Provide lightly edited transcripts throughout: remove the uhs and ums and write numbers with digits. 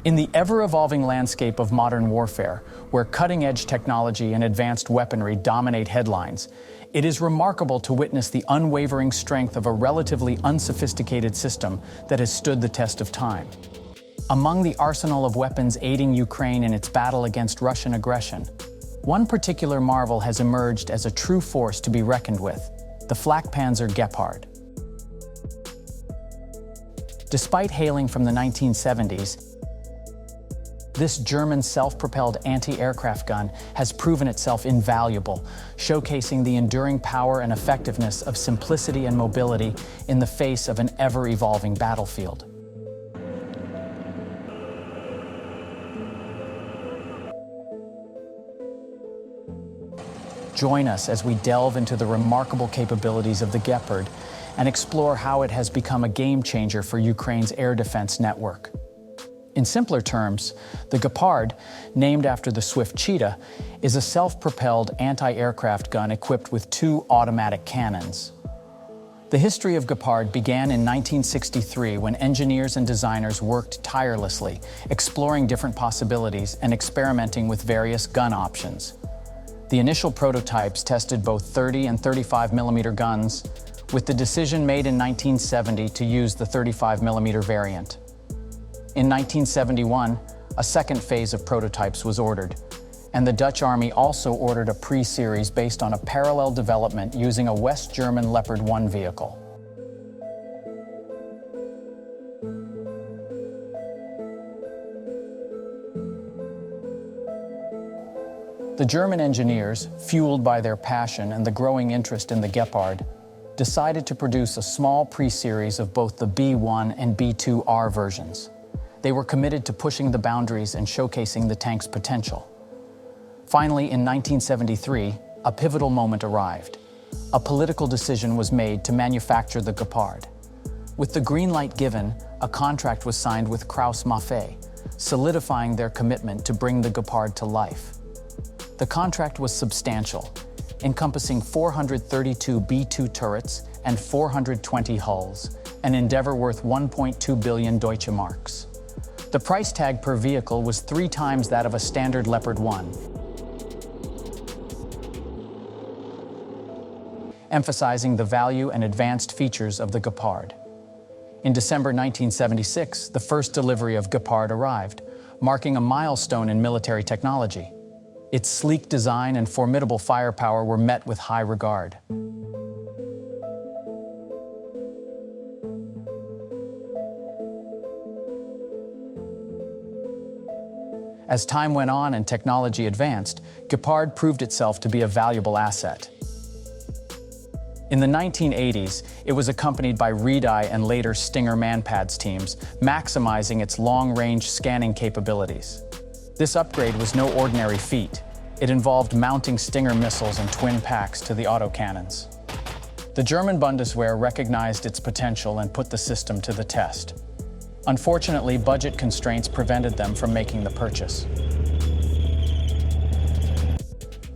In the ever-evolving landscape of modern warfare, where cutting-edge technology and advanced weaponry dominate headlines, it is remarkable to witness the unwavering strength of a relatively unsophisticated system that has stood the test of time. Among the arsenal of weapons aiding Ukraine in its battle against Russian aggression, one particular marvel has emerged as a true force to be reckoned with: the flak panzer Gepard. Despite hailing from the 1970s, this German self-propelled anti-aircraft gun has proven itself invaluable, showcasing the enduring power and effectiveness of simplicity and mobility in the face of an ever-evolving battlefield. Join us as we delve into the remarkable capabilities of the Gepard and explore how it has become a game-changer for Ukraine's air defense network. In simpler terms, the Gepard, named after the swift cheetah, is a self-propelled anti-aircraft gun equipped with 2 automatic cannons. The history of Gepard began in 1963 when engineers and designers worked tirelessly, exploring different possibilities and experimenting with various gun options. The initial prototypes tested both 30 and 35 millimeter guns, with the decision made in 1970 to use the 35 millimeter variant. In 1971, a second phase of prototypes was ordered, and the Dutch Army also ordered a pre-series based on a parallel development using a West German Leopard 1 vehicle. The German engineers, fueled by their passion and the growing interest in the Gepard, decided to produce a small pre-series of both the B1 and B2R versions. They were committed to pushing the boundaries and showcasing the tank's potential. Finally, in 1973, a pivotal moment arrived. A political decision was made to manufacture the Gepard. With the green light given, a contract was signed with Krauss-Maffei, solidifying their commitment to bring the Gepard to life. The contract was substantial, encompassing 432 B2 turrets and 420 hulls, an endeavor worth 1.2 billion Deutsche Marks. The price tag per vehicle was 3 times that of a standard Leopard 1, emphasizing the value and advanced features of the Gepard. In December 1976, the first delivery of Gepard arrived, marking a milestone in military technology. Its sleek design and formidable firepower were met with high regard. As time went on and technology advanced, Gepard proved itself to be a valuable asset. In the 1980s, it was accompanied by Red-Eye and later Stinger Manpads teams, maximizing its long-range scanning capabilities. This upgrade was no ordinary feat. It involved mounting Stinger missiles and twin packs to the autocannons. The German Bundeswehr recognized its potential and put the system to the test. Unfortunately, budget constraints prevented them from making the purchase.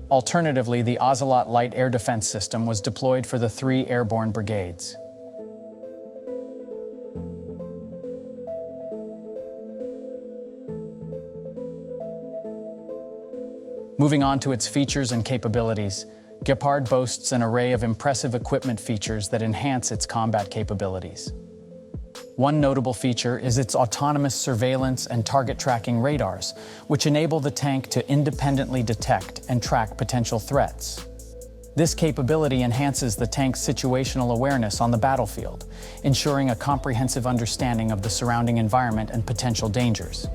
Alternatively, the Ocelot light air defense system was deployed for the 3 airborne brigades. Moving on to its features and capabilities, Gepard boasts an array of impressive equipment features that enhance its combat capabilities. One notable feature is its autonomous surveillance and target tracking radars, which enable the tank to independently detect and track potential threats. This capability enhances the tank's situational awareness on the battlefield, ensuring a comprehensive understanding of the surrounding environment and potential dangers.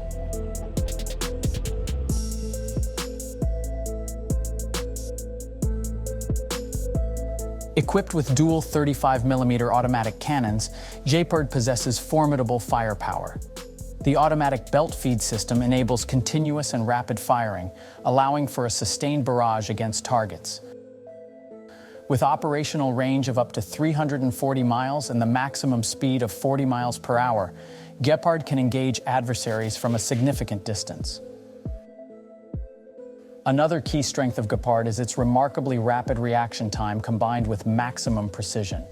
Equipped with dual 35mm automatic cannons, Gepard possesses formidable firepower. The automatic belt feed system enables continuous and rapid firing, allowing for a sustained barrage against targets. With operational range of up to 340 miles and the maximum speed of 40 miles per hour, Gepard can engage adversaries from a significant distance. Another key strength of Gepard is its remarkably rapid reaction time combined with maximum precision.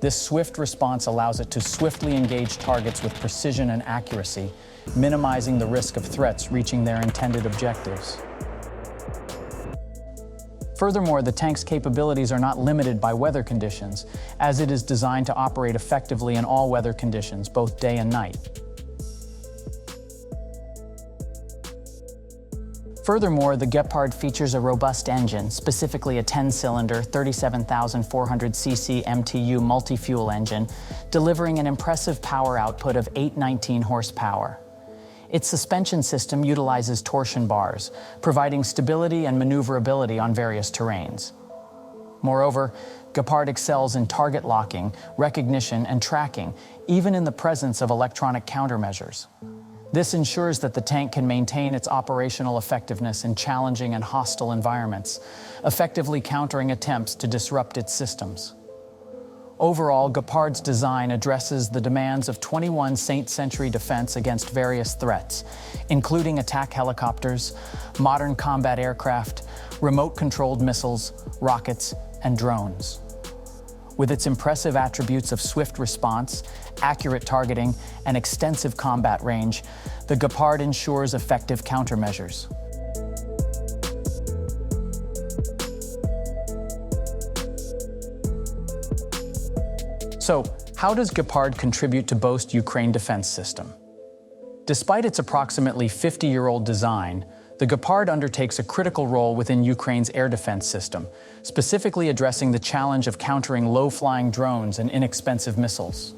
This swift response allows it to swiftly engage targets with precision and accuracy, minimizing the risk of threats reaching their intended objectives. Furthermore, the tank's capabilities are not limited by weather conditions, as it is designed to operate effectively in all weather conditions, both day and night. Furthermore, the Gepard features a robust engine, specifically a 10-cylinder, 37,400cc MTU multi-fuel engine, delivering an impressive power output of 819 horsepower. Its suspension system utilizes torsion bars, providing stability and maneuverability on various terrains. Moreover, Gepard excels in target locking, recognition, and tracking, even in the presence of electronic countermeasures. This ensures that the tank can maintain its operational effectiveness in challenging and hostile environments, effectively countering attempts to disrupt its systems. Overall, Gepard's design addresses the demands of 21st century defense against various threats, including attack helicopters, modern combat aircraft, remote-controlled missiles, rockets, and drones. With its impressive attributes of swift response, accurate targeting, and extensive combat range, the Gepard ensures effective countermeasures. So, how does Gepard contribute to boost Ukraine defense system? Despite its approximately 50-year-old design, the Gepard undertakes a critical role within Ukraine's air defense system, specifically addressing the challenge of countering low-flying drones and inexpensive missiles.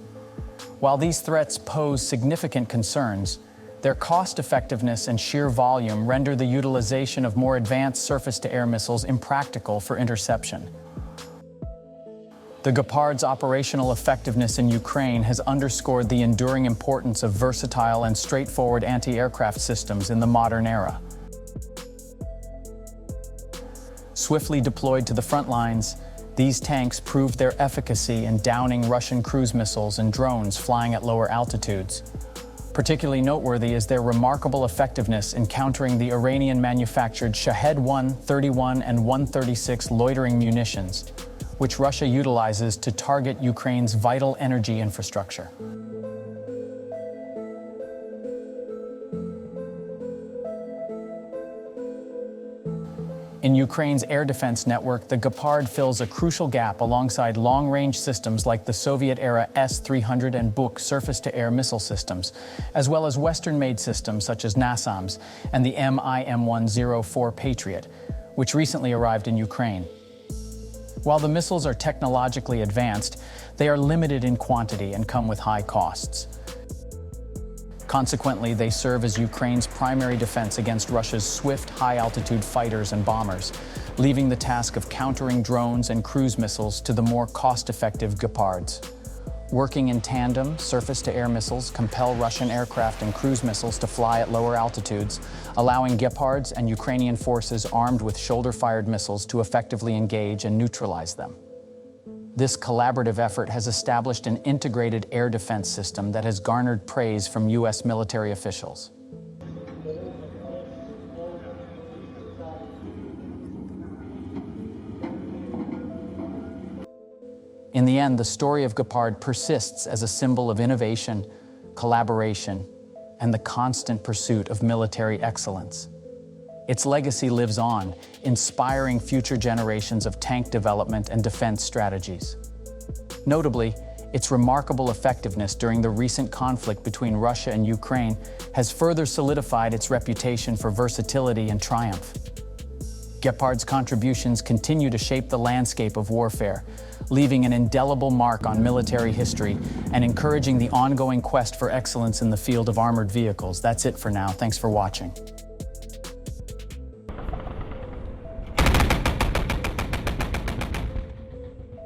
While these threats pose significant concerns, their cost-effectiveness and sheer volume render the utilization of more advanced surface-to-air missiles impractical for interception. The Gepard's operational effectiveness in Ukraine has underscored the enduring importance of versatile and straightforward anti-aircraft systems in the modern era. Swiftly deployed to the front lines, these tanks proved their efficacy in downing Russian cruise missiles and drones flying at lower altitudes. Particularly noteworthy is their remarkable effectiveness in countering the Iranian-manufactured Shahed-1, 31, and 136 loitering munitions, which Russia utilizes to target Ukraine's vital energy infrastructure. In Ukraine's air defense network, the Gepard fills a crucial gap alongside long-range systems like the Soviet-era S-300 and Buk surface-to-air missile systems, as well as Western-made systems such as NASAMS and the MIM-104 Patriot, which recently arrived in Ukraine. While the missiles are technologically advanced, they are limited in quantity and come with high costs. Consequently, they serve as Ukraine's primary defense against Russia's swift, high-altitude fighters and bombers, leaving the task of countering drones and cruise missiles to the more cost-effective Gepards. Working in tandem, surface-to-air missiles compel Russian aircraft and cruise missiles to fly at lower altitudes, allowing Gepards and Ukrainian forces armed with shoulder-fired missiles to effectively engage and neutralize them. This collaborative effort has established an integrated air defense system that has garnered praise from U.S. military officials. In the end, the story of Gepard persists as a symbol of innovation, collaboration, and the constant pursuit of military excellence. Its legacy lives on, inspiring future generations of tank development and defense strategies. Notably, its remarkable effectiveness during the recent conflict between Russia and Ukraine has further solidified its reputation for versatility and triumph. Gepard's contributions continue to shape the landscape of warfare, leaving an indelible mark on military history and encouraging the ongoing quest for excellence in the field of armored vehicles. That's it for now. Thanks for watching.